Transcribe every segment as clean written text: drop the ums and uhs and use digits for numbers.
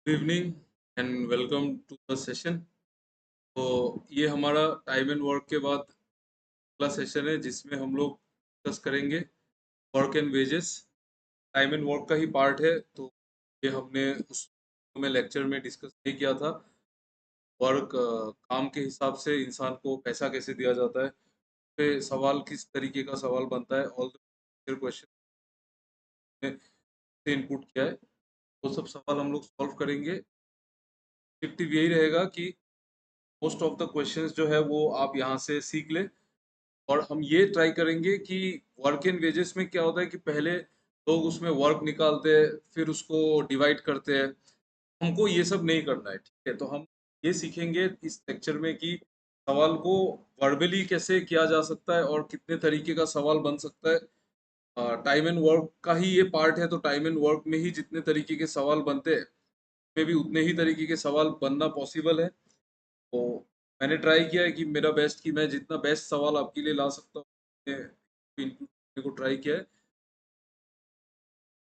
Good evening and welcome to the session. तो ये हमारा टाइम एंड वर्क के बाद अगला सेशन है जिसमें हम लोग डिस्कस करेंगे work and wages. Time and work का ही पार्ट है, तो ये हमने उस में लेक्चर में डिस्कस नहीं किया था। वर्क काम के हिसाब से इंसान को पैसा कैसे दिया जाता है, पे सवाल किस तरीके का सवाल बनता है, ऑल द क्वेश्चन से इनपुट किया है, वो सब सवाल हम लोग सॉल्व करेंगे। ऑब्जेक्टिव यही रहेगा कि मोस्ट ऑफ द क्वेश्चंस जो है वो आप यहाँ से सीख लें। और हम ये ट्राई करेंगे कि वर्क एंड वेजेस में क्या होता है कि पहले लोग उसमें वर्क निकालते हैं, फिर उसको डिवाइड करते हैं। हमको ये सब नहीं करना है, ठीक है। तो हम ये सीखेंगे इस लेक्चर में कि सवाल को वर्बली कैसे किया जा सकता है और कितने तरीके का सवाल बन सकता है। टाइम एंड वर्क का ही ये पार्ट है, तो टाइम एंड वर्क में ही जितने तरीके के सवाल बनते हैं उसमें भी उतने ही तरीके के सवाल बनना पॉसिबल है। तो मैंने ट्राई किया है कि मेरा बेस्ट कि मैं जितना बेस्ट सवाल आपके लिए ला सकता हूँ, मैंने इनपुट करने को ट्राई किया है।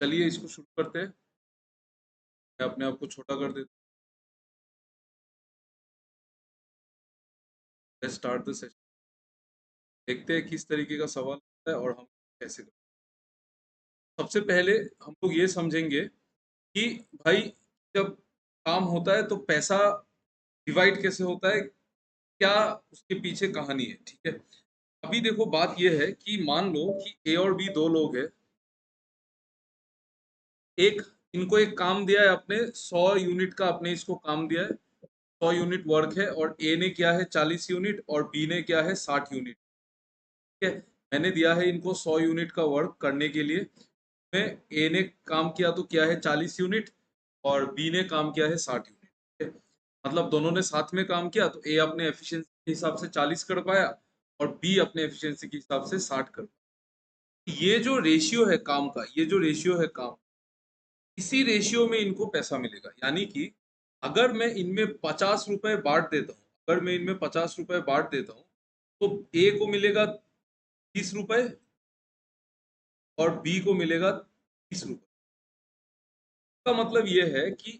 चलिए इसको शुरू करते हैं। मैं अपने आप को छोटा कर देता हूँ। Start the session. देखते हैं किस तरीके का सवाल होता है और हम कैसे करते हैं। सबसे पहले हम लोग ये समझेंगे कि भाई जब काम होता है तो पैसा डिवाइड कैसे होता है, क्या उसके पीछे कहानी है, ठीक है। अभी देखो बात यह है कि मान लो कि ए और बी दो लोग हैं। एक इनको एक काम दिया है, आपने 100 यूनिट का आपने इसको काम दिया है। 100 यूनिट वर्क है और ए ने किया है 40 यूनिट और बी ने किया है 60 यूनिट, ठीक है। मैंने दिया है इनको 100 यूनिट का वर्क करने के लिए। में ए ने काम किया तो किया है 40 यूनिट और बी ने काम किया है 60 यूनिट, ठीक है। मतलब दोनों ने साथ में काम किया तो ए अपने एफिशिएंसी के हिसाब से 40 कर पाया और बी अपने एफिशिएंसी के हिसाब से 60 कर पाया। ये जो रेशियो है काम का, ये जो रेशियो है काम, इसी रेशियो में इनको पैसा मिलेगा। यानी कि अगर मैं इनमें 50 रुपए बांट देता हूँ, अगर मैं इनमें 50 रुपए बांट देता हूँ तो ए को मिलेगा 30 रुपए और बी को मिलेगा 30 रुपए। इसका मतलब ये है कि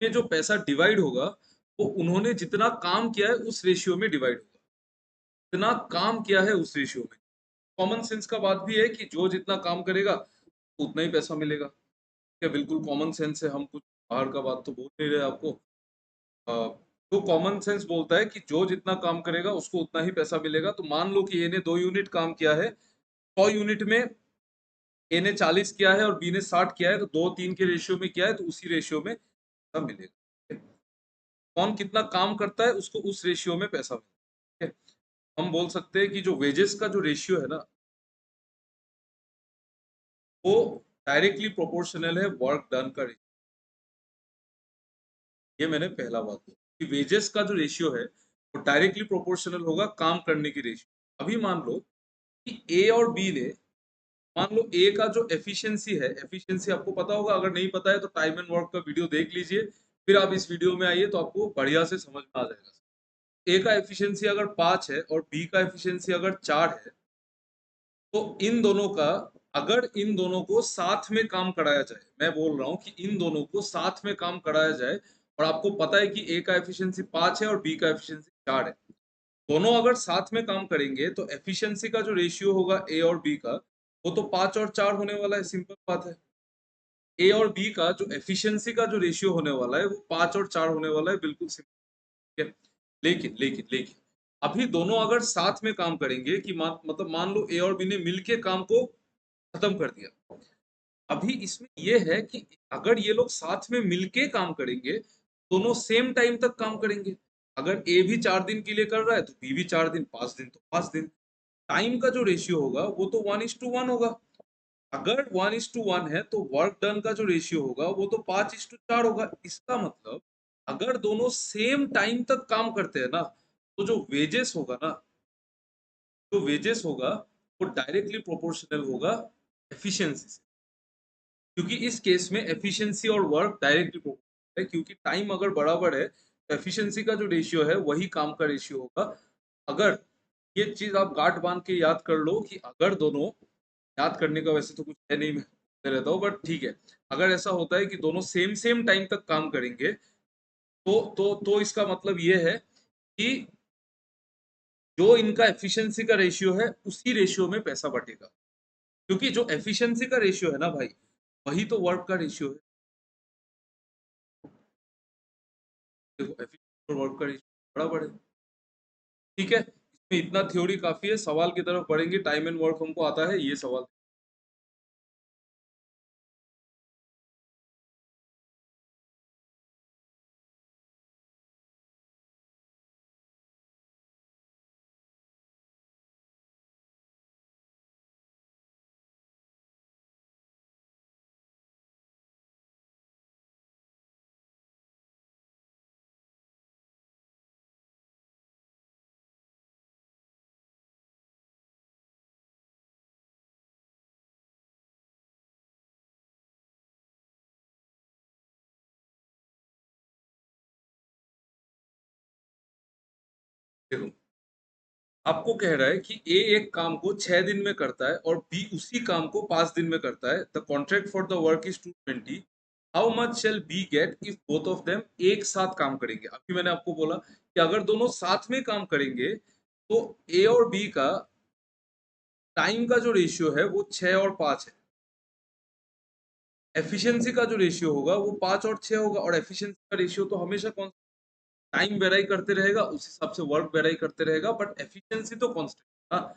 ये जो पैसा डिवाइड होगा वो उन्होंने जितना काम किया है उस रेशियो में डिवाइड होगा। जितना काम किया है उस रेशियो में। कॉमन सेंस का बात भी है कि जो जितना काम करेगा उतना ही पैसा मिलेगा। क्या बिल्कुल कॉमन सेंस है, हम कुछ बाहर का बात तो बोल नहीं रहे आपको। तो कॉमन सेंस बोलता है कि जो जितना काम करेगा उसको उतना ही पैसा मिलेगा। तो मान लो कि ए ने 2 यूनिट काम किया है, 100 यूनिट में ए ने 40 किया है और बी ने 60 किया है, तो 2-3 के रेशियो में किया है तो उसी रेशियो में पैसा मिलेगा। कौन कितना काम करता है उसको उस रेशियो में पैसा मिलेगा, ठीक है। हम बोल सकते हैं कि जो वेजेस का जो रेशियो है ना, वो डायरेक्टली प्रोपोर्शनल है वर्क डन का ratio। ये मैंने पहला बात बोला कि वेजेस का जो रेशियो है वो डायरेक्टली प्रोपोर्शनल होगा काम करने की रेशियो। अभी मान लो कि ए और बी ने, मान लो ए का जो एफिशिएंसी है, एफिशिएंसी आपको पता होगा, अगर नहीं पता है तो टाइम एंड वर्क का वीडियो देख लीजिए, फिर आप इस वीडियो में आइए तो आपको बढ़िया से समझ में आ जाएगा। ए का एफिशिएंसी अगर 5 है और बी का एफिशिएंसी अगर 4 है, तो इन दोनों का, अगर इन दोनों को साथ में काम कराया जाए, मैं बोल रहा हूँ कि इन दोनों को साथ में काम कराया जाए, और आपको पता है कि ए का एफिशिएंसी 5 है और बी का एफिशिएंसी 4 है, दोनों अगर साथ में काम करेंगे तो एफिशिएंसी का जो रेशियो होगा ए और बी का, वो तो 5 और 4 होने वाला है। सिंपल बात है। ए और बी का जो एफिशिएंसी का जो रेशियो होने वाला है वो 5 और 4 होने वाला है, बिल्कुल सिंपल है। लेकिन लेकिन लेकिन अभी दोनों अगर साथ में काम करेंगे कि मतलब मान लो ए और बी ने मिलके काम को खत्म कर दिया। अभी इसमें ये है कि अगर ये लोग साथ में मिलके काम करेंगे, दोनों सेम टाइम तक काम करेंगे। अगर ए भी 4 दिन के लिए कर रहा है तो बी भी 4 दिन, 5 दिन तो 5 दिन। टाइम का जो रेशियो होगा वो तो 1:1 होगा। अगर 1:1 है तो वर्क डन का जो रेशियो होगा वो तो 5:4 होगा। इसका मतलब अगर दोनों सेम टाइम तक काम करते हैं ना, तो जो वेजेस होगा ना, जो वेजेस होगा वो डायरेक्टली प्रोपोर्शनल होगा एफिशिएंसी से। क्योंकि इस केस में एफिशिएंसी और वर्क डायरेक्टली प्रोपोर्शनल है, क्योंकि टाइम अगर बराबर है तो एफिशिएंसी का जो रेशियो है वही काम का रेशियो होगा। अगर ये चीज आप गांठ बांध के याद कर लो कि अगर दोनों, याद करने का वैसे तो कुछ है नहीं, मैं कहते रहता हूँ बट ठीक है। अगर ऐसा होता है कि दोनों सेम सेम टाइम तक काम करेंगे तो इसका मतलब ये है कि जो इनका एफिशिएंसी का रेशियो है उसी रेशियो में पैसा बटेगा, क्योंकि जो एफिशिएंसी का रेशियो है ना भाई, वही तो वर्क का रेशियो है। देखो एफिशिएंसी और वर्क का रेशियो बराबर है। ठीक है, इसमें इतना थ्योरी काफी है, सवाल की तरफ बढ़ेंगे। टाइम एंड वर्क हमको आता है, ये सवाल देखो, आपको कह रहा है कि ए एक काम को 6 दिन में करता है और बी उसी काम को 5 दिन में करता है। The contract for the work is 220। How much shall be get if both of them एक साथ काम करेंगे? अभी मैंने आपको बोला कि अगर दोनों साथ में काम करेंगे तो ए और बी का टाइम का जो रेशियो है वो 6 और 5 है। एफिशिएंसी का जो रेशियो होगा वो 5 और 6 होगा, और एफिशिएंसी का रेशियो तो हमेशा कौन, टाइम वेराई करते रहेगा उस हिसाब से वर्क वेराई करते रहेगा, बट एफिशिएंसी तो कांस्टेंट। हाँ,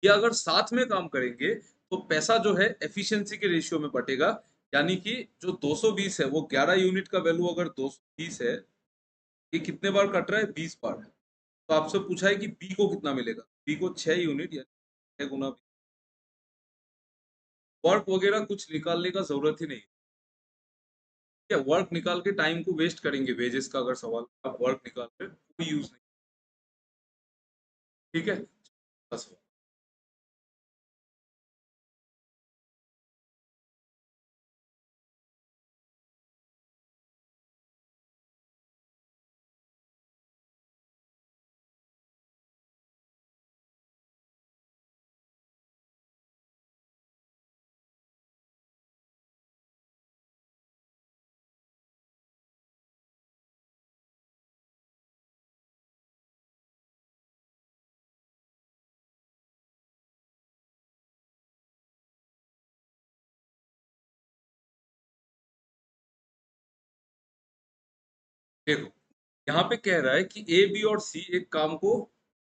ये अगर साथ में काम करेंगे तो पैसा जो है एफिशिएंसी के रेशियो में बटेगा। यानी कि जो 220 है वो 11 यूनिट का वैल्यू अगर 220 है, ये कितने बार कट रहा है? 20 बार। तो आपसे पूछा है कि बी को कितना मिलेगा? बी को 6 यूनिट यानी 6 गुना। वर्क वगैरह कुछ निकालने का जरूरत ही नहीं है। वर्क निकाल के टाइम को वेस्ट करेंगे, वेजेस का अगर सवाल, आप वर्क निकाल कर कोई यूज नहीं। ठीक है, बस। देखो, यहाँ पे कह रहा है कि ए बी और सी एक काम को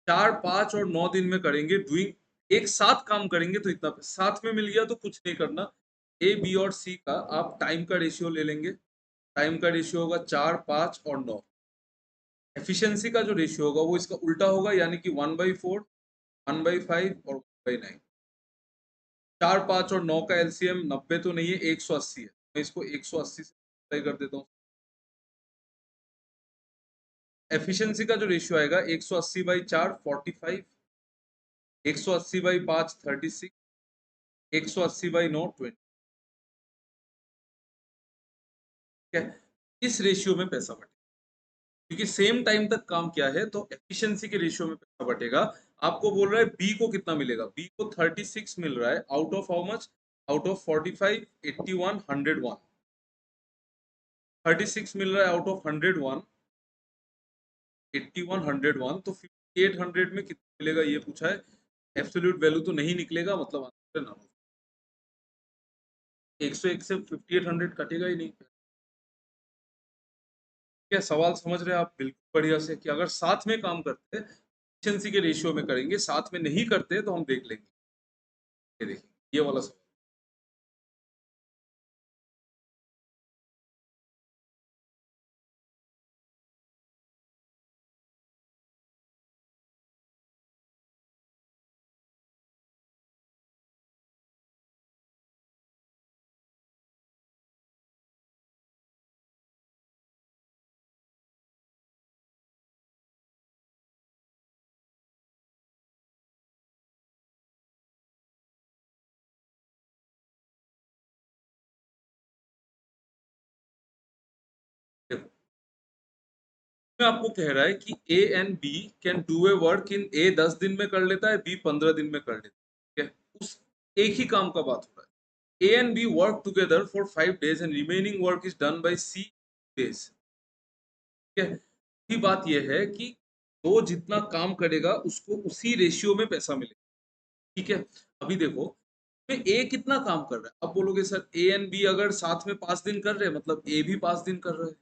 4 5 और 9 दिन में करेंगे, डूइंग एक साथ काम करेंगे, तो इतना साथ में मिल गया तो कुछ नहीं करना। ए बी और सी का आप टाइम का रेशियो ले लेंगे। टाइम का रेशियो होगा 4 5 और 9। एफिशिएंसी का जो रेशियो होगा वो इसका उल्टा होगा, यानी कि 1/4, 1/5 और 1/9। 4 5 और 9 का एलसीएम 90 तो नहीं है, 180 है। मैं इसको 180 से मल्टीप्लाई कर देता हूँ। एफिशिएंसी का जो रेशियो आएगा 180/4 45, 180/5 36, 180/9 20। ठीक है, इस रेशियो में पैसा बटेगा, क्योंकि सेम टाइम तक काम किया है तो एफिशिएंसी के रेशियो में पैसा बटेगा। आपको बोल रहा है बी को कितना मिलेगा? बी को 36 मिल रहा है, out of how much? Out of 45, 81, 101। 36 मिल रहा है आउट ऑफ 101, 81, 101, तो 5800 में कितना मिलेगा ये पूछा है। एब्सोल्यूट वैल्यू तो नहीं निकलेगा, मतलब आंसर ना। 101 से 5800 कटेगा ही नहीं। क्या सवाल समझ रहे हैं आप? बिल्कुल बढ़िया से, कि अगर साथ में काम करते हैं एफिशिएंसी के रेशियो में करेंगे, साथ में नहीं करते तो हम देख लेंगे। ये देखिए, ये वाला सवाल। देखो, मैं आपको कह रहा है कि A and B can do a work in, a 10 दिन में कर लेता है, बी 15 दिन में कर लेता है। ठीक है, उस एक ही काम का बात हो रहा है। A and B work together for 5 days and remaining work is done by C days. ठीक है, की बात यह है कि दो जितना काम करेगा उसको उसी रेशियो में पैसा मिलेगा। ठीक है, अभी देखो ए कितना काम कर रहा है, अब बोलोगे सर ए एंड बी अगर साथ में 5 दिन कर रहे हैं मतलब ए भी 5 दिन कर रहा है।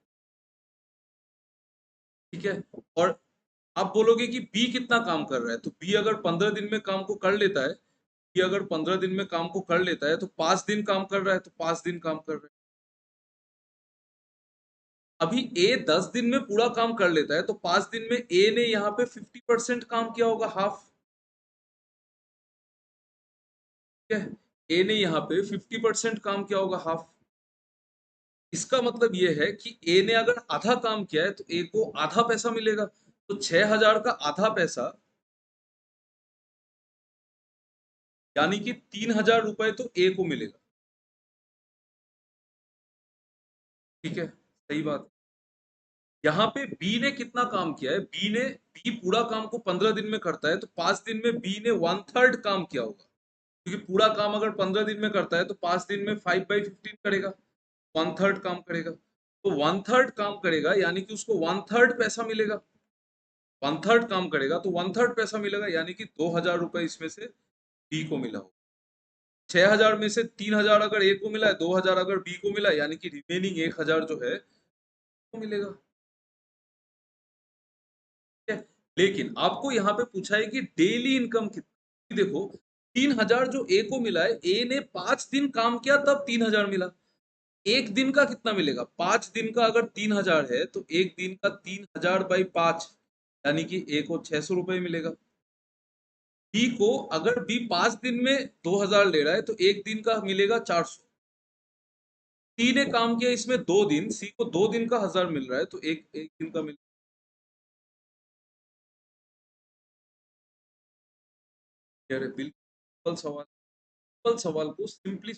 ठीक है, और आप बोलोगे कि बी कितना काम कर रहा है, तो बी अगर 15 दिन में काम को कर लेता है, बी अगर 15 दिन में काम को कर लेता है तो 5 दिन काम कर रहा है, तो 5 दिन काम कर रहा है। अभी ए 10 दिन में पूरा काम कर लेता है तो 5 दिन में ए ने यहाँ पे 50% काम किया होगा, हाफ। ठीक है, ए ने यहाँ पे 50% काम किया होगा, हाफ। इसका मतलब ये है कि ए ने अगर आधा काम किया है तो ए को आधा पैसा मिलेगा, तो 6,000 का आधा पैसा यानी कि 3,000 रुपए तो ए को मिलेगा। ठीक है, सही बात। यहाँ पे बी ने कितना काम किया है, बी पूरा काम को 15 दिन में करता है तो 5 दिन में बी ने 1/3 काम किया होगा, क्योंकि पूरा काम अगर 15 दिन में करता है तो 5 दिन में 5/15 करेगा, 1/3 काम करेगा, तो 1/3 काम करेगा यानी कि उसको 1/3 पैसा मिलेगा। 1/3 काम करेगा तो 1/3 पैसा मिलेगा यानी कि 2,000 रुपए इसमें से बी को मिला हो। 6,000 में से 3,000 अगर ए को मिला है, 2,000 अगर बी को मिला यानी कि रिमेनिंग 1,000 जो है वो मिलेगा। ठीक है, लेकिन आपको यहाँ पे पूछा है कि डेली इनकम कितना। देखो 3,000 जो ए को मिला है, ए ने 5 दिन काम किया तब 3,000 मिला। एक दिन का कितना मिलेगा, 5 दिन का अगर 3,000 है तो एक दिन का 3,000/5 यानी कि ए को 600 रुपए मिलेगा। बी को अगर बी 5 दिन में 2,000 ले रहा है तो एक दिन का मिलेगा 400। सी ने काम किया इसमें 2 दिन, सी को 2 दिन का 1,000 मिल रहा है तो एक एक दिन का मिल। अरे बिल्कुल सवाल, सिंपल सवाल को सिंपली।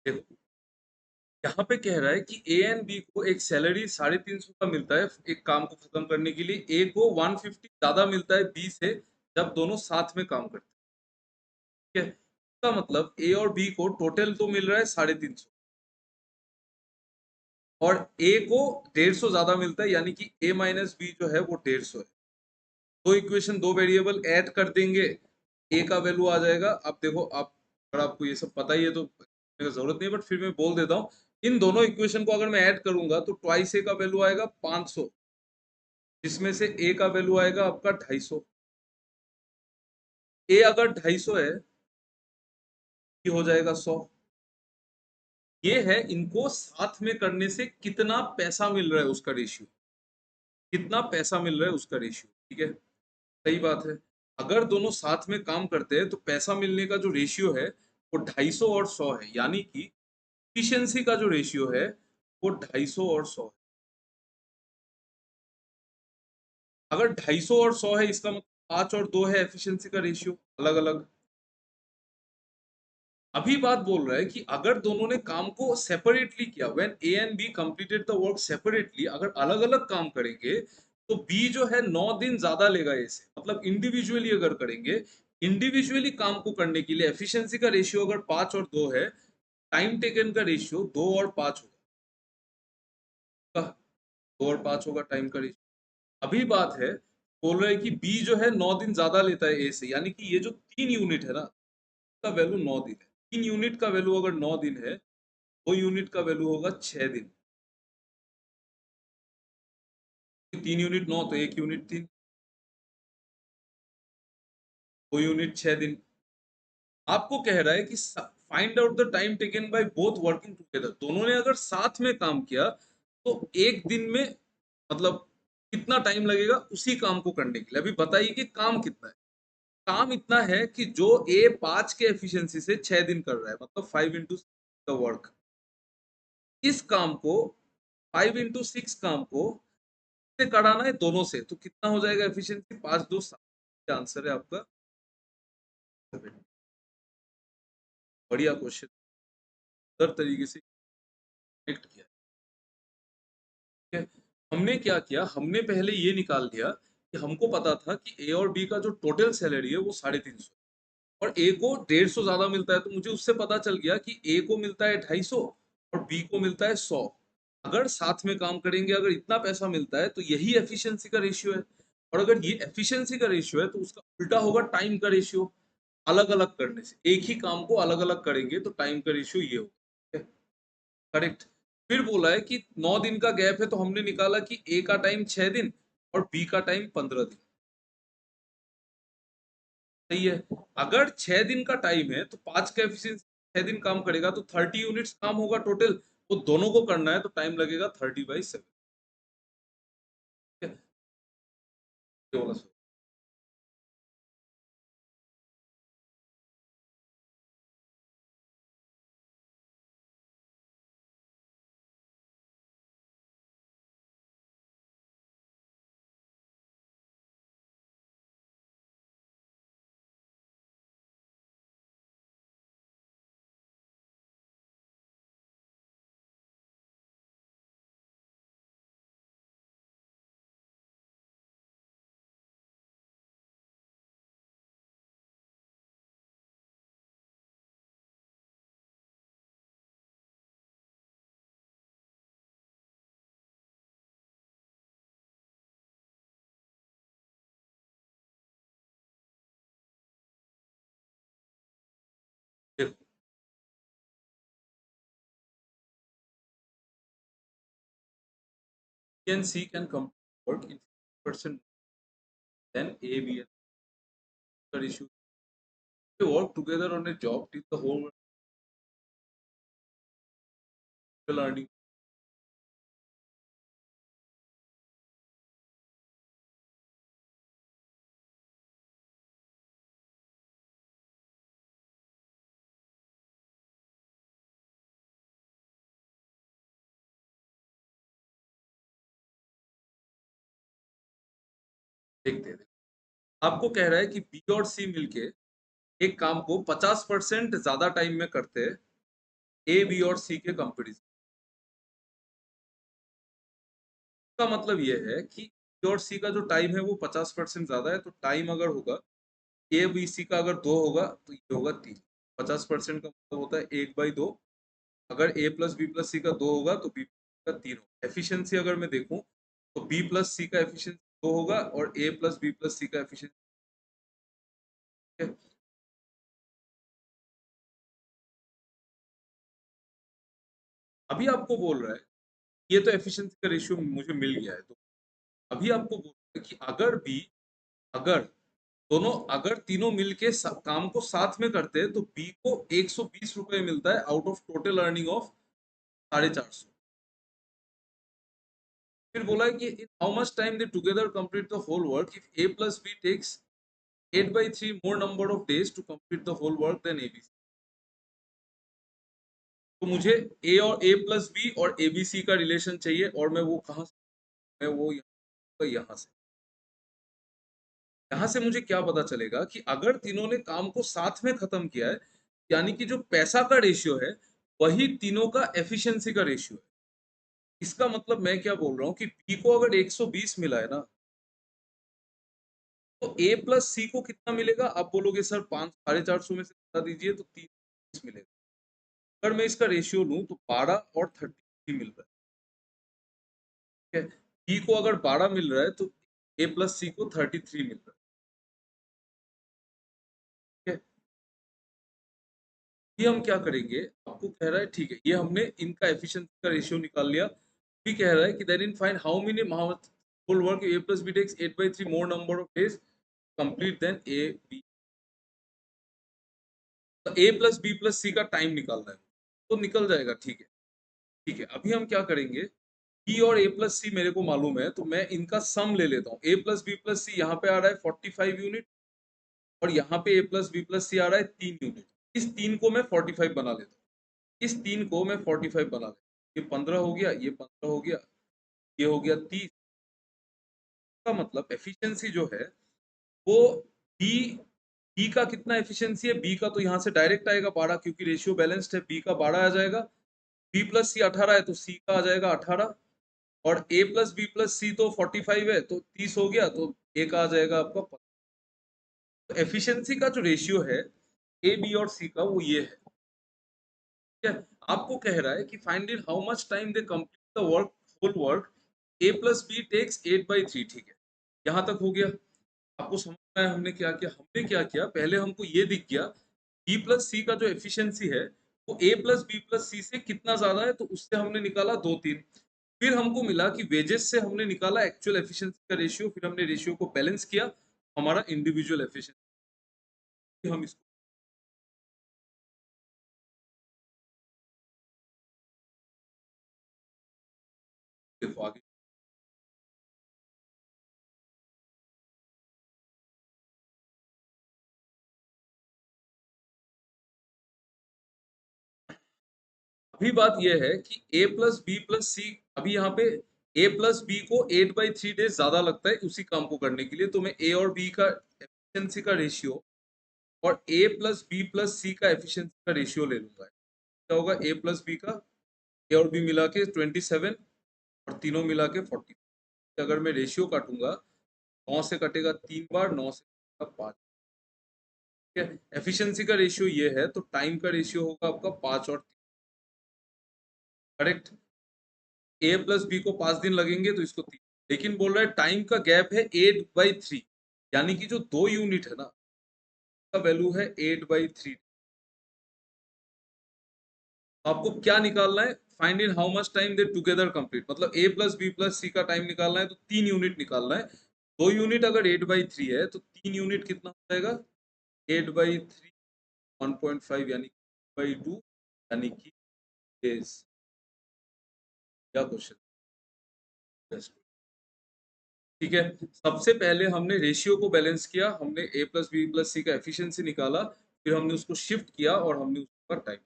देखो यहाँ पे कह रहा है कि ए एंड बी को एक सैलरी 350 का मिलता है एक काम को खत्म करने के लिए, ए को 150 ज्यादा मिलता है बी से जब दोनों साथ में काम करते हैं। ठीक है, इसका मतलब ए और बी को टोटल तो मिल रहा है 350 और ए को 150 ज्यादा मिलता है यानी कि ए माइनस बी जो है वो 150 है। दो इक्वेशन, दो वेरिएबल ऐड कर देंगे, ए का वैल्यू आ जाएगा। अब देखो आप, अगर आपको ये सब पता ही है तो जरूरत नहीं है, बट फिर मैं बोल देता हूँ। इन दोनों इक्वेशन को अगर मैं ऐड करूंगा तो ट्वाइस ए का वैल्यू आएगा 500, जिसमें से ए का वैल्यू आएगा आपका 250। ए अगर 250 है, ये हो जाएगा 100। ये है इनको साथ में करने से कितना पैसा मिल रहा है उसका रेशियो, कितना पैसा मिल रहा है उसका रेशियो। ठीक है, सही बात है। अगर दोनों साथ में काम करते हैं तो पैसा मिलने का जो रेशियो है वो 250 और 100 है, यानी कि एफिशिएंसी का जो रेशियो है वो 250 और 100 है। अगर 250 और 100 है इसका मतलब 5 और 2 है एफिशिएंसी का रेशियो, अलग अलग। अभी बात बोल रहा है कि अगर दोनों ने काम को सेपरेटली किया, when A and be completed the work separately, अगर अलग अलग काम करेंगे तो बी जो है 9 दिन ज्यादा लेगा ए से। मतलब इंडिविजुअली अगर करेंगे, इंडिविजुअली काम को करने के लिए एफिशिएंसी का रेशियो अगर 5 और 2 है, टाइम टेकन का रेशियो 2 और 5 होगा। 2 और 5 होगा टाइम का रेशियो। अभी बात है, बोल रहे हैं कि बी जो है 9 दिन ज्यादा लेता है ए से, यानी कि ये जो 3 यूनिट है ना, का वैल्यू 9 दिन है। 3 यूनिट का वैल्यू अगर 9 दिन है, 2 यूनिट का वैल्यू होगा 6 दिन। 3 यूनिट 9, तो 1 यूनिट 3, 2 यूनिट 6 दिन। आपको कह रहा है कि find out the time taken by both working together. दोनों ने अगर साथ में काम किया तो एक दिन में मतलब कितना टाइम लगेगा उसी काम को करने के लिए। अभी बताइए कि काम कितना है। काम इतना है कि जो ए 5 के एफिशिएंसी से 6 दिन कर रहा है, मतलब 5 into द वर्क। इस काम को 5 into 6 काम को से कराना है दोनों से, तो कितना हो जाएगा एफिशिएंसी? 5 2 7। आंसर है आपका 7। बढ़िया क्वेश्चन, हर तरीके से कनेक्ट किया। ठीक है, हमने क्या किया, हमने पहले ये निकाल दिया कि हमको पता था कि ए और बी का जो टोटल सैलरी है वो 350 और ए को 150 ज्यादा मिलता है। तो मुझे उससे पता चल गया कि ए को मिलता है 250 और बी को मिलता है 100। अगर साथ में काम करेंगे, अगर इतना पैसा मिलता है, तो यही एफिशिएंसी का रेशियो है। और अगर ये एफिशिएंसी का रेशियो है, तो उसका उल्टा होगा टाइम का रेशियो। अलग अलग करने से, एक ही काम को अलग अलग करेंगे तो टाइम का रेशियो ये होगा। करेक्ट। फिर बोला है कि 9 दिन का गैप है, तो हमने निकाला कि ए का टाइम 6 दिन और बी का टाइम 15 दिन। सही है। अगर 6 दिन का टाइम है तो 5 का एफिशिएंसी 6 दिन काम करेगा, तो 30 यूनिट्स काम होगा टोटल। वो दोनों को करना है तो टाइम लगेगा 30/7। ये वाला सवाल। देखो, B and C can work in percent than A, B and C issue. They work together on a job till the whole learning। देखते हैं। आपको कह रहा है कि बी और सी मिलके एक काम को 50% ज्यादा टाइम में करते हैं ए, बी और सी के कंपैरिजन। का मतलब ये है कि बी और सी का जो टाइम है वो 50% ज्यादा है। तो टाइम अगर होगा ए बी सी का अगर 2 होगा तो ये होगा 3। 50% का मतलब होता है 1/2। अगर ए प्लस बी प्लस सी का 2 होगा तो बी का 3 होगा। एफिशिएंसी अगर मैं देखूं तो बी प्लस सी का एफिशिएंसी 2 होगा और ए प्लस बी प्लस सी का एफिशिएंसी। अभी आपको बोल रहा है, ये तो एफिशिएंसी का रेशियो मुझे मिल गया है। तो अभी आपको बोल रहा है कि अगर अगर तीनों मिलके काम को साथ में करते हैं तो बी को 120 रुपए मिलता है out of total earning of 450। फिर बोला है कि in how much time they together complete the whole work if A plus B takes 8/3 more number of days to complete the whole work then A B C. तो मुझे ए और ए plus B और ए B सी का relation चाहिए, और मैं वो कहाँ से, मैं वो यहाँ से मुझे क्या पता चलेगा कि अगर तीनों ने काम को साथ में खत्म किया है, यानी कि जो पैसा का रेशियो है वही तीनों का एफिशिएंसी का रेशियो है। इसका मतलब मैं क्या बोल रहा हूँ कि बी को अगर 120 मिला है ना, तो ए प्लस सी को कितना मिलेगा? आप बोलोगे सर 5 450 में से बता दीजिए, तो 30 मिलेगा। अगर मैं इसका रेशियो लूं तो 12 और 33 मिल रहा है, ठीक है। बी को अगर 12 मिल रहा है तो ए प्लस सी को 33 मिल रहा है, ठीक है। ये हम क्या करेंगे, आपको कह रहा है ठीक है, ये हमने इनका एफिशिएंसी का रेशियो निकाल लिया। भी कह रहा है कि then in find how many full work A plus B takes 8/3 more number of days complete then A B. तो A plus B plus C का टाइम निकालना है, तो निकल जाएगा, ठीक है। ठीक है, अभी हम क्या करेंगे, बी और ए प्लस सी मेरे को मालूम है, तो मैं इनका सम ले लेता हूँ। ए प्लस बी प्लस सी यहाँ पे आ रहा है 45 यूनिट, और यहाँ पे ए प्लस बी प्लस सी आ रहा है 3 यूनिट। इस 3 को मैं 45 बना लेता हूँ, इस 3 को मैं 45 बना लेता हूँ। ये 15 हो गया, ये 15 हो गया, ये हो गया 30। का मतलब एफिशिएंसी जो है वो बी, बी का कितना एफिशिएंसी है, बी का तो यहाँ से डायरेक्ट आएगा 12, क्योंकि रेशियो बैलेंस्ड है, बी का 12 आ जाएगा। बी प्लस सी 18 है, तो सी का आ जाएगा 18। और ए प्लस बी प्लस सी तो 45 है, तो 30 हो गया, तो ए का आ जाएगा आपका 15। तो एफिशिएंसी का जो रेशियो है ए बी और सी का, वो ये है, ठीक है। आपको कह रहा है कि find in how much time they complete the work, full work A plus B takes 8/3, ठीक है। यहाँ तक हो गया। आपको समझ में आया हमने क्या किया? हमने क्या किया, पहले हमको ये दिख गया बी प्लस सी का जो एफिशिएंसी है वो ए प्लस बी प्लस सी से कितना ज्यादा है, तो उससे हमने निकाला 2 3। फिर हमको मिला कि वेजेस से हमने निकाला एक्चुअल एफिशिएंसी का रेशियो, फिर हमने रेशियो को बैलेंस किया, हमारा इंडिविजुअल एफिशिएंसी। हम इसको देखो आगे। अभी बात यह है कि ए प्लस बी प्लस सी, अभी यहाँ पे ए प्लस बी को 8/3 डेज ज्यादा लगता है उसी काम को करने के लिए, तो मैं ए और बी का एफिशिएंसी का रेशियो और ए प्लस बी प्लस सी का एफिशिएंसी का रेशियो ले लूंगा। क्या होगा, ए प्लस बी का, ए और बी मिला के 27 और तीनों मिला के 40। अगर मैं रेशियो काटूंगा, 9 से कटेगा 3 बार, 9 से कटेगा 5, ठीक है। एफिशिएंसी का रेशियो ये है, तो टाइम का रेशियो होगा आपका 5 और 3, करेक्ट। ए प्लस बी को 5 दिन लगेंगे, तो इसको 3। लेकिन बोल रहा है टाइम का गैप है 8/3, यानी कि जो 2 यूनिट है ना, उसका वैल्यू है 8/3। आपको क्या निकालना है, find in how much time they together complete, मतलब ए प्लस बी प्लस सी का टाइम निकालना है, तो 3 यूनिट निकालना है। 2 यूनिट अगर 8/3 है, तो 3 यूनिट कितना हो जाएगा, 8/3 1.5, यानी 2, यानी कि डेज। क्या क्वेश्चन? ठीक है। सबसे पहले हमने रेशियो को बैलेंस किया, हमने ए प्लस बी प्लस सी का एफिशिएंसी निकाला, फिर हमने उसको शिफ्ट किया और हमने उसका टाइम।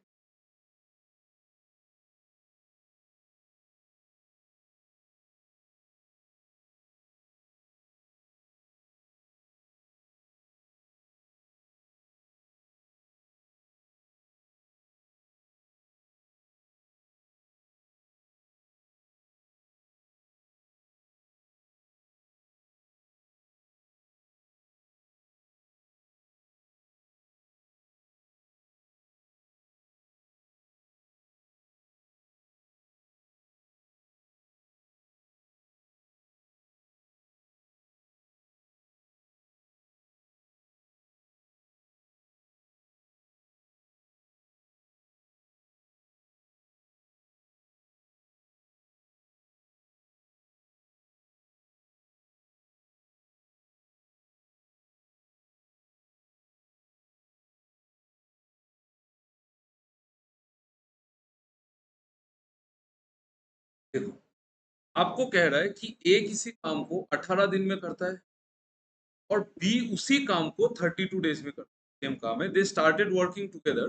देखो, आपको कह रहा है कि ए किसी काम को 18 दिन में करता है और बी उसी काम को 32 डेज में करता है। सेम काम है, they started working together,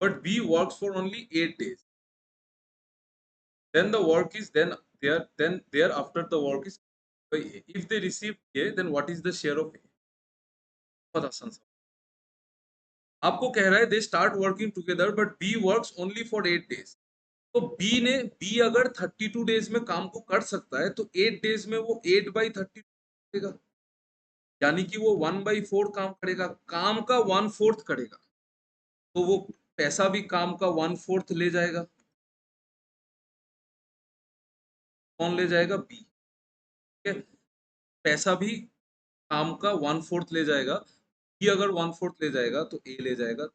but B works for only 8 days, then the work is then thereafter the work is by A. If they receive A, then what is the share of A? बहुत आसान सा। आपको कह रहा है they start working together but B works only for 8 days। तो B अगर 32 days में काम को कर सकता है, तो 8 डेज में वो 8/32 करेगा। यानी कि वो 1/4 काम करेगा, काम का 1/4 करेगा, तो वो पैसा भी काम का 1/4 ले जाएगा। कौन ले जाएगा? बी। ठीक है, पैसा भी काम का 1/4 ले जाएगा। बी अगर 1/4 ले जाएगा तो ए ले जाएगा।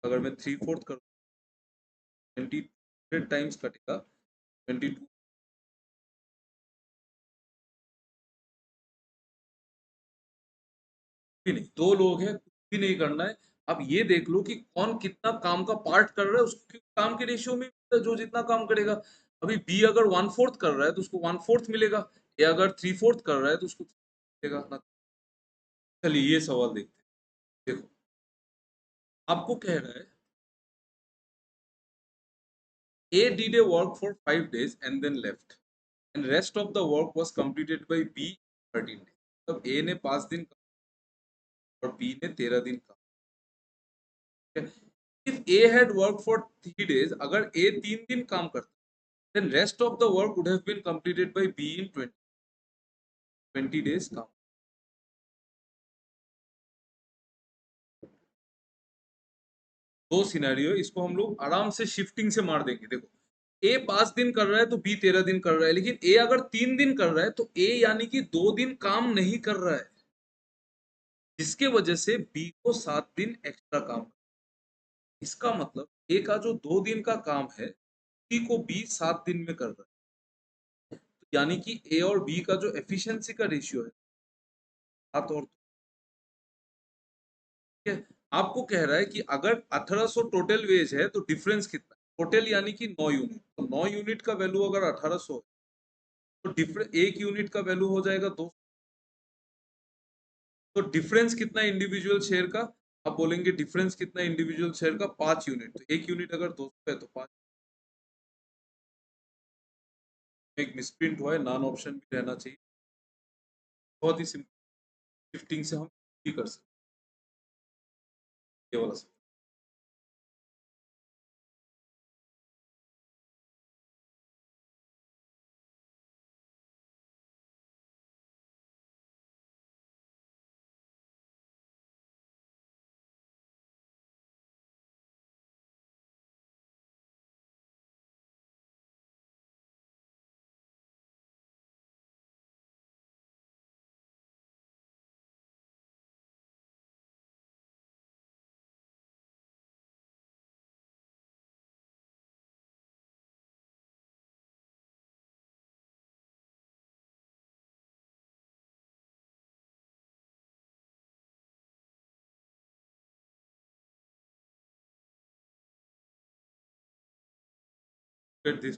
अगर मैं 3/4 करूँ, 20 टाइम्स कटेगा 22। भी नहीं, दो लोग हैं, कुछ भी नहीं करना है। अब ये देख लो कि कौन कितना काम का पार्ट कर रहा है, उसके काम के रेशियो में जो जितना काम करेगा। अभी बी अगर 1/4 कर रहा है तो उसको 1/4 मिलेगा, या अगर 3/4 कर रहा है तो उसको मिलेगा ना। चलिए ये सवाल देखते हैं। देखो, आपको कह रहा है A did a work for 5 days and then left, and rest of the work was completed by B 13 days. तब A ने 5 दिन और B ने 13 दिन काम किया। If A had worked for 3 days, अगर A 3 दिन काम करता, then rest of the work would have been completed by B in 20 days काम। दो सिनेरियो, इसको हम लोग आराम से शिफ्टिंग से मार देंगे। देखो, ए 5 दिन कर रहा है तो बी 13 दिन कर रहा है, लेकिन ए अगर 3 दिन कर रहा है तो ए यानी कि 2 दिन काम नहीं कर रहा है, जिसके वजह से बी को 7 दिन एक्स्ट्रा काम। इसका मतलब ए का जो 2 दिन का काम है उसी को बी 7 दिन में कर रहा है। तो यानी कि ए और बी का जो एफिशिएंसी का रेशियो है 7 और 2। ठीक है, आपको कह रहा है कि अगर 1800 टोटल वेज है तो डिफरेंस कितना है? टोटल यानी कि 9 यूनिट, तो 9 यूनिट का वैल्यू अगर 1800 है तो डिफरेंस एक यूनिट का वैल्यू हो जाएगा 2। तो डिफरेंस कितना इंडिविजुअल शेयर का? आप बोलेंगे डिफरेंस कितना इंडिविजुअल शेयर का? 5 यूनिट। तो एक यूनिट अगर 200 है तो 5। एक मिसप्रिंट हुआ है, नॉन ऑप्शन भी रहना चाहिए। बहुत ही सिंपल शिफ्टिंग से हम भी कर सकते हैं, ये वाला सब। फिर दिस,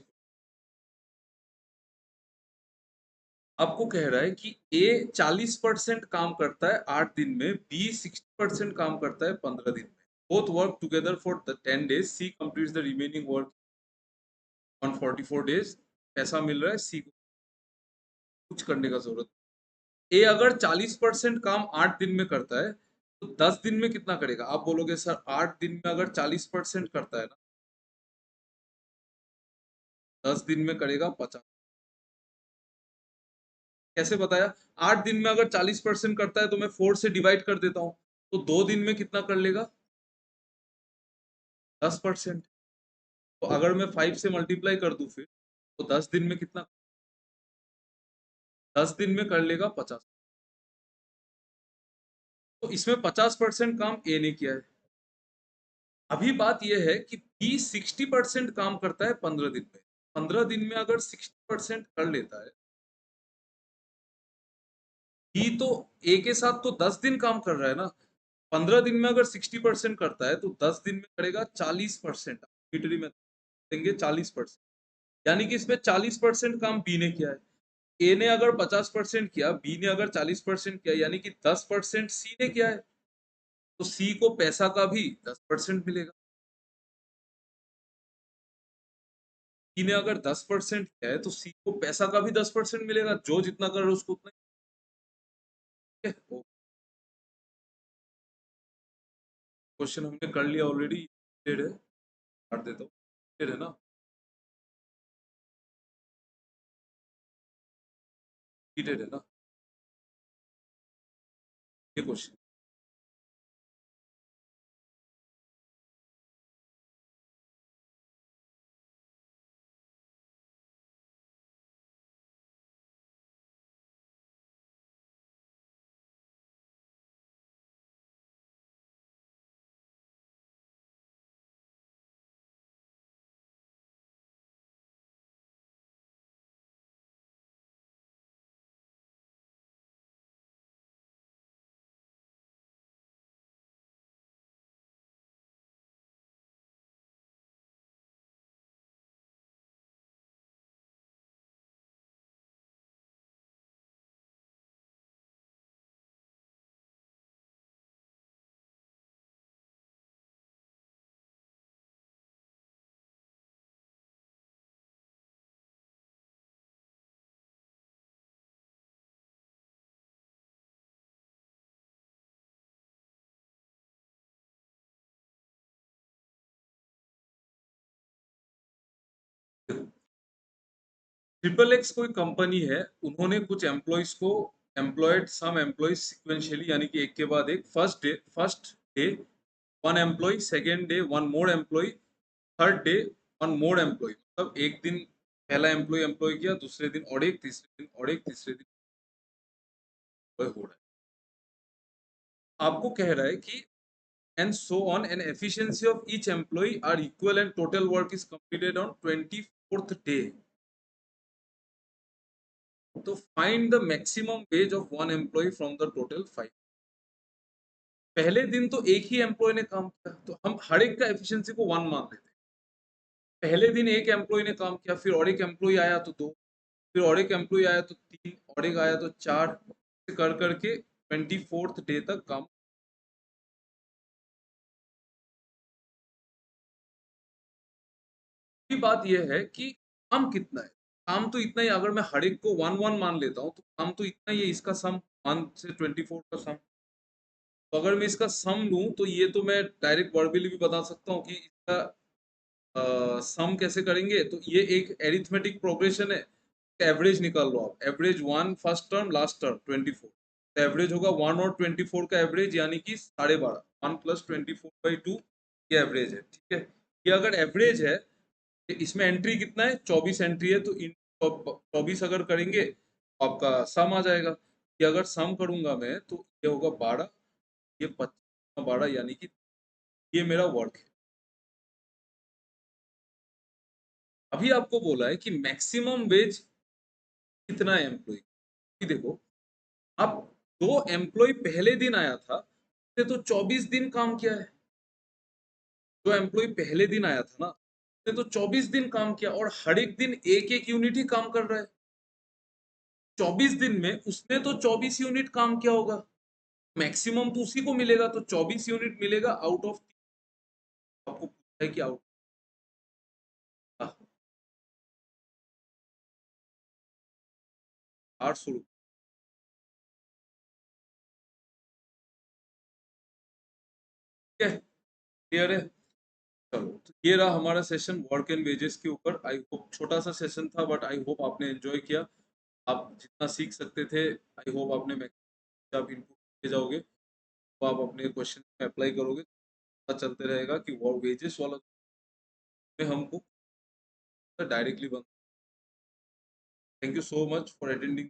आपको कह रहा है कि ए 40% काम करता है 8 दिन में, बी 60% काम करता है 15 दिन में। Both work together for the 10 days, C completes the remaining work on 44 days। ऐसा मिल रहा है सी को कुछ करने का जरूरत। ए अगर 40% काम 8 दिन में करता है तो 10 दिन में कितना करेगा? आप बोलोगे सर 8 दिन में अगर 40% करता है ना, 10 दिन में करेगा 50। कैसे बताया? 8 दिन में अगर 40% करता है तो मैं 4 से डिवाइड कर देता हूँ, तो 2 दिन में कितना कर लेगा? 10%। तो अगर मैं 5 से मल्टीप्लाई कर दूं फिर, तो 10 दिन में कितना? 10 दिन में कर लेगा 50। तो इसमें 50% काम ए ने किया है। अभी बात यह है कि बी 60% काम करता है 15 दिन में। 15 दिन में अगर 60% कर लेता है, बी तो ए के साथ तो 10 दिन काम कर रहा है ना। 15 दिन में अगर 60% करता है तो 10 दिन में करेगा 40%। मीटरी में देंगे 40%, यानी कि इसमें 40% काम बी ने किया है। ए ने अगर 50% किया, बी ने अगर 40% किया, यानी कि 10% सी ने किया है। तो सी को पैसा का भी 10% मिलेगा। सी ने अगर 10% किया है तो सी को पैसा का भी 10% मिलेगा, जो जितना कर रहा है उसको उतना ही है। क्वेश्चन हमने कर लिया ऑलरेडी, है, काट देता हूँ, है ना। रिपीटेड है ना ये क्वेश्चन। ट्रिपल एक्स कोई कंपनी है, उन्होंने कुछ एम्प्लॉयज को एम्प्लॉयड सम एम्प्लॉयज सिक्वेंशियली, यानी कि एक के बाद एक, first day one employ, second day one more employ, third day one more employ. मतलब एक दिन पहला एम्प्लॉय एम्प्लॉय किया, दूसरे दिन और एक, तीसरे दिन और एक, तीसरे दिन employ हो रहा है। आपको कह रहा है कि and so on and efficiency of each employee are equal and total work is completed on 24th day. तो find the maximum wage of one employee from the total 5। पहले दिन तो एक ही एम्प्लॉय ने काम किया, तो हम हर एक का एफिशिएंसी को 1 मान लेते हैं। पहले दिन एक एम्प्लॉय ने काम किया, फिर और एक एम्प्लॉय आया तो 2, फिर और एक एम्प्लॉय आया तो 3, और एक आया तो 4, कर करके 24th डे तक काम। की बात यह है कि काम कितना है, काम तो इतना ही। अगर मैं हर एक को 1 1 मान लेता हूँ तो काम तो इतना ही है, इसका सम 1 से 24 का सम। तो अगर मैं इसका सम लूं तो ये तो मैं डायरेक्ट वर्बली भी बता सकता हूँ कि इसका सम कैसे करेंगे। तो ये एक एरिथमेटिक प्रोग्रेशन है। एवरेज निकाल लो आप, average 1 first term, last term 24, तो एवरेज होगा 1 और 24 का एवरेज, यानी कि 12.5, 1 + 24/2 ये एवरेज है। ठीक है, ये अगर एवरेज है, इसमें एंट्री कितना है, 24 एंट्री है, तो इन 24 अगर करेंगे तो आपका सम आ जाएगा। ये अगर सम करूंगा मैं तो ये होगा 12, ये 25, 12, यानी कि ये मेरा वर्क है। अभी आपको बोला है कि मैक्सिमम वेज कितना है एम्प्लॉय। देखो, अब दो एम्प्लॉय पहले दिन आया था, उसने तो 24 दिन काम किया है। जो एम्प्लॉय पहले दिन आया था ना, उसने तो 24 दिन काम किया, और हर एक दिन एक एक यूनिट ही काम कर रहा है। 24 दिन में उसने तो 24 यूनिट काम किया होगा, मैक्सिमम तो उसी को मिलेगा, तो 24 यूनिट मिलेगा आउट ऑफ। आपको पूछा है कि आउट 800 रुपये। ठीक है, क्लियर है। चलो, तो ये रहा हमारा सेशन वर्क एंड वेजेस के ऊपर। आई होप छोटा सा सेशन था, बट आई होप आपने एंजॉय किया। आप जितना सीख सकते थे, आई होप आपने आप इनपुट दे जाओगे, तो आप अपने क्वेश्चन में अप्लाई करोगे, पता चलते रहेगा कि वो वेजेस वाला में हमको डायरेक्टली बन। Thank you so much for attending.